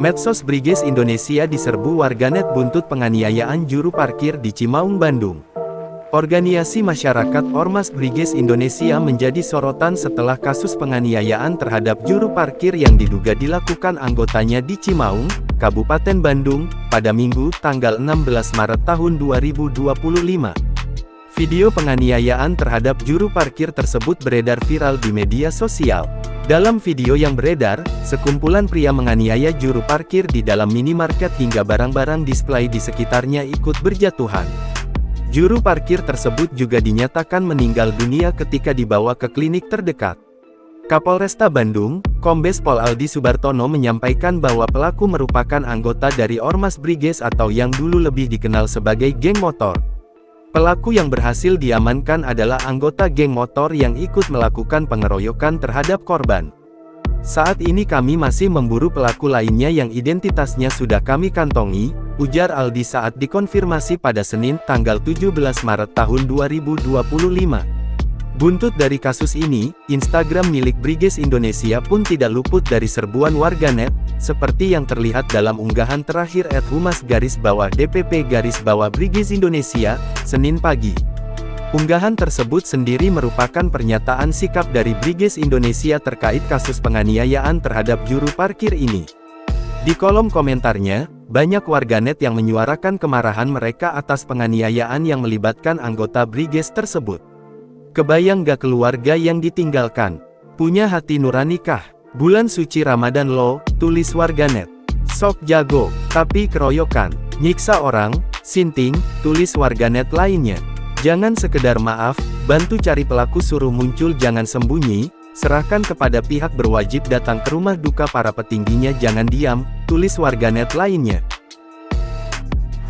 Medsos Briges Indonesia diserbu warganet buntut penganiayaan juru parkir di Cimaung, Bandung. Organisasi masyarakat Ormas Briges Indonesia menjadi sorotan setelah kasus penganiayaan terhadap juru parkir yang diduga dilakukan anggotanya di Cimaung, Kabupaten Bandung, pada Minggu, tanggal 16 Maret tahun 2025. Video penganiayaan terhadap juru parkir tersebut beredar viral di media sosial. Dalam video yang beredar, sekumpulan pria menganiaya juru parkir di dalam minimarket hingga barang-barang display di sekitarnya ikut berjatuhan. Juru parkir tersebut juga dinyatakan meninggal dunia ketika dibawa ke klinik terdekat. Kapolresta Bandung, Kombes Pol Aldi Subartono menyampaikan bahwa pelaku merupakan anggota dari Ormas Briges atau yang dulu lebih dikenal sebagai geng motor. Pelaku yang berhasil diamankan adalah anggota geng motor yang ikut melakukan pengeroyokan terhadap korban. Saat ini kami masih memburu pelaku lainnya yang identitasnya sudah kami kantongi, ujar Aldi saat dikonfirmasi pada Senin, tanggal 17 Maret tahun 2025. Buntut dari kasus ini, Instagram milik Briges Indonesia pun tidak luput dari serbuan warganet, seperti yang terlihat dalam unggahan terakhir @humas_dpp_Briges Indonesia, Senin pagi. Unggahan tersebut sendiri merupakan pernyataan sikap dari Briges Indonesia terkait kasus penganiayaan terhadap juru parkir ini. Di kolom komentarnya, banyak warganet yang menyuarakan kemarahan mereka atas penganiayaan yang melibatkan anggota Briges tersebut. Kebayang gak keluarga yang ditinggalkan? Punya hati nurani kah? Bulan suci Ramadan loh, tulis warganet. Sok jago, tapi keroyokan, nyiksa orang, sinting, tulis warganet lainnya. Jangan sekedar maaf, bantu cari pelaku, suruh muncul, jangan sembunyi, serahkan kepada pihak berwajib, datang ke rumah duka para petingginya, jangan diam, tulis warganet lainnya.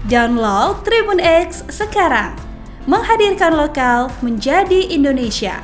Download Tribun X sekarang, menghadirkan lokal menjadi Indonesia.